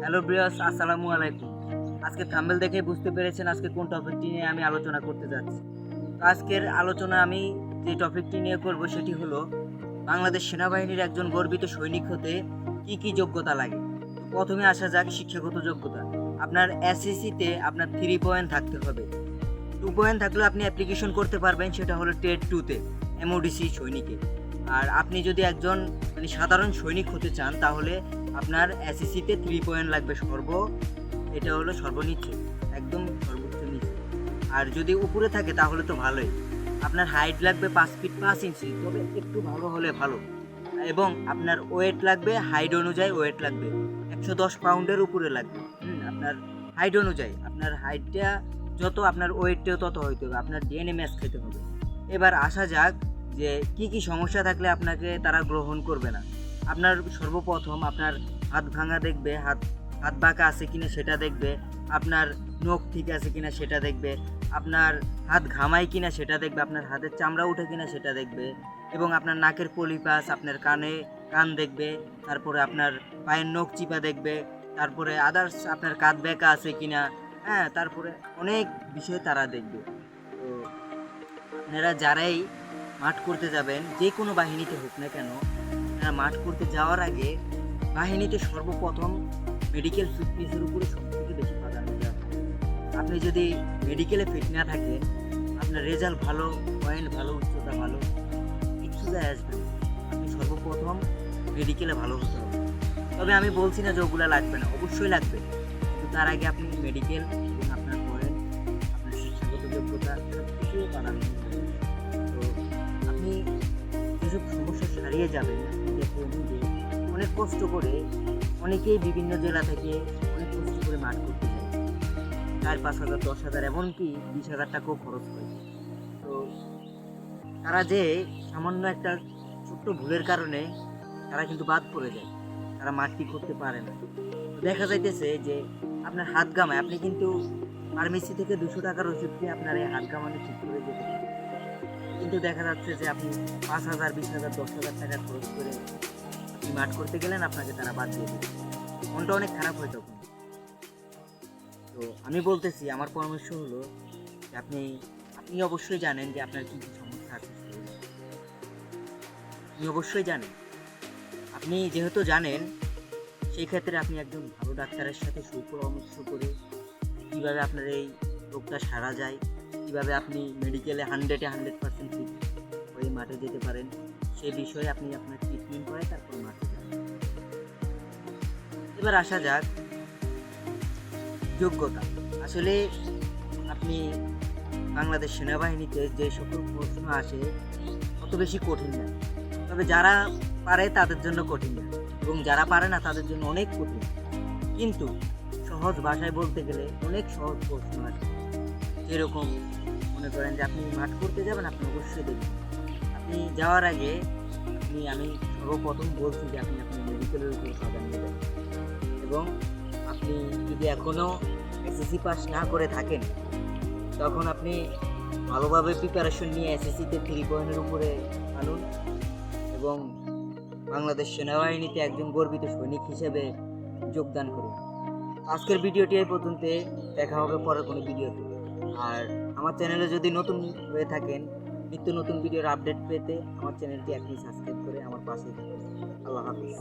Hello ব্রিয়াস, আসসালামু আলাইকুম। আজকে থাম্বনেল দেখে বুঝতে পেরেছেন আজকে কোন টপিকটি নিয়ে আমি আলোচনা করতে যাচ্ছি। তো আজকের আলোচনা আমি যে টপিকটি নিয়ে করব সেটি হলো বাংলাদেশ সেনাবাহিনীর একজন গর্বিত সৈনিক হতে কি কি যোগ্যতা লাগে। তো প্রথমে আসা যাক শিক্ষাগত যোগ্যতা। আপনার এসএসসিতে আপনার 3 পয়েন্ট থাকতে হবে। 2 পয়েন্ট থাকলেও আপনি অ্যাপ্লিকেশন করতে পারবেন, সেটা হলো টেট 2 তে এমওডিসি সৈনিকে। আর আপনি যদি একজন সাধারণ সৈনিক হতে চান তাহলে আপনার এসএসসিতে 3 পয়েন্ট লাগবে এটা হলো সর্বনিচ্চ, একদম সর্বোচ্চ নিচে। আর যদি উপরে থাকে তাহলে তো ভালোই। আপনার হাইট লাগবে 5 ফিট 5 ইঞ্চি, তবে একটু ভালো হলে ভালো। এবং আপনার ওয়েট লাগবে, হাইট অনুযায়ী ওয়েট লাগবে 110 পাউন্ডের উপরে লাগবে। আপনার হাইট অনুযায়ী আপনার হাইটটা যত আপনার ওয়েটটাও তত হইতে হবে, আপনার ডিএনএ ম্যাচ খেতে হবে। এবার আসা যাক যে কি কি সমস্যা থাকলে আপনাকে তারা গ্রহণ করবে না। আপনার সর্বপ্রথম আপনার হাত ভাঙা দেখবে, হাত হাত বাঁকা আছে কিনা সেটা দেখবে, আপনার নখ ঠিক আছে কিনা সেটা দেখবে, আপনার হাত ঘামায় কিনা সেটা দেখবে, আপনার হাতের চামড়া উঠে কিনা সেটা দেখবে, এবং আপনার নাকের পলিপাস, আপনার কান দেখবে, তারপরে আপনার পায়ের নখ চিপা দেখবে, তারপরে আদার্স আপনার কাঁধ বেঁকা আছে কিনা, হ্যাঁ, তারপরে অনেক বিষয় তারা দেখবে। তো আপনারা যারাই মাঠ করতে যাবেন, যে কোনো বাহিনীতে হোক না কেন, আপনারা মাঠ করতে যাওয়ার আগে বাহিনীতে সর্বপ্রথম মেডিকেল ফিটনেসের উপরে সবথেকে বেশি প্রাধান্য দেওয়া হয়। আপনি যদি মেডিকেলে ফিট না থাকেন, আপনার রেজাল্ট ভালো, পয়েন্ট ভালো, উচ্চতা ভালো, কিচ্ছু যায় আসবে না। আপনি সর্বপ্রথম মেডিকেলে ভালো হতে হবে। তবে আমি বলছি না যে ওগুলো লাগবে না, অবশ্যই লাগবে, কিন্তু তার আগে আপনি মেডিকেল এবং আপনার পয়েন্ট, আপনার শিক্ষাগত যোগ্যতা সব কিছু প্রাধান্য দেবেন। তো আপনি যেসব সমস্যা সারিয়ে যাবেন, আপনি দেখবেন যে অনেক কষ্ট করে অনেকেই বিভিন্ন জেলা থেকে অনেক কষ্ট করে মাঠ করতে যায়, 4-5 হাজার, 10 হাজার, এমনকি 20 হাজার টাকাও খরচ করে। তো তারা যে সামান্য একটা ছোট্ট ভুলের কারণে তারা কিন্তু বাদ পড়ে যায়, তারা মাঠটি করতে পারে না। তো দেখা যাইতেছে যে আপনার হাত গামায়, আপনি কিন্তু ফার্মেসি থেকে 200 টাকার ওষুধ খেয়ে আপনার এই হাত গামানো ঠিক করে যেতে পারেন, কিন্তু দেখা যাচ্ছে যে আপনি 5 হাজার, 20 হাজার, 10 হাজার টাকা খরচ করে আপনি মাঠ করতে গেলেন, আপনাকে তারা বাদ দিয়ে দেবে। মনটা অনেক খারাপ হয় তখন। তো আমি বলতেছি, আমার পরামর্শ হলো যে আপনি আপনি অবশ্যই জানেন যে আপনার কী কী সমস্যা আছে শরীরে। আপনি অবশ্যই জানেন। আপনি যেহেতু জানেন, সেই ক্ষেত্রে আপনি একজন ভালো ডাক্তারের সাথে সুপরামর্শ করে কীভাবে আপনার এই রোগটা সারা যায়, কীভাবে আপনি মেডিকেলে 100% ফিট হয়ে মাঠে যেতে পারেন, সে বিষয়ে আপনি আপনার ট্রিটমেন্ট করে তারপর মাঠে যান। এবার আসা যাক যোগ্যতা। আসলে আপনি বাংলাদেশ সেনাবাহিনীতে যে সকল প্রশ্ন আসে অত বেশি কঠিন না, তবে যারা পারে তাদের জন্য কঠিন না, এবং যারা পারে না তাদের জন্য অনেক কঠিন। কিন্তু সহজ ভাষায় বলতে গেলে অনেক সহজ প্রশ্ন আছে। যেরকম মনে করেন যে আপনি মাঠ করতে যাবেন, আপনি অবশ্যই দেখবেন আপনি যাওয়ার আগে আমি সর্বপ্রথম বলছি যে আপনি আপনার মেডিকেলের উপর প্রাধান্য দেবেন। এবং আপনি যদি এখনও এসএসসি পাস না করে থাকেন, তখন আপনি ভালোভাবে প্রিপারেশন নিয়ে এসএসসিতে 3 পয়েন্টের উপরে আনুন, এবং বাংলাদেশ সেনাবাহিনীতে একজন গর্বিত সৈনিক হিসেবে যোগদান করুন। আজকের ভিডিওটি এই পর্যন্ত, দেখা হবে পরের কোনো ভিডিওতে। আর আমার চ্যানেলে যদি নতুন হয়ে থাকেন, নিত্য নতুন ভিডিওর আপডেট পেতে আমার চ্যানেলটি এখনই সাবস্ক্রাইব করে আমার পাশেই থাকুন। আল্লাহ হাফিজ।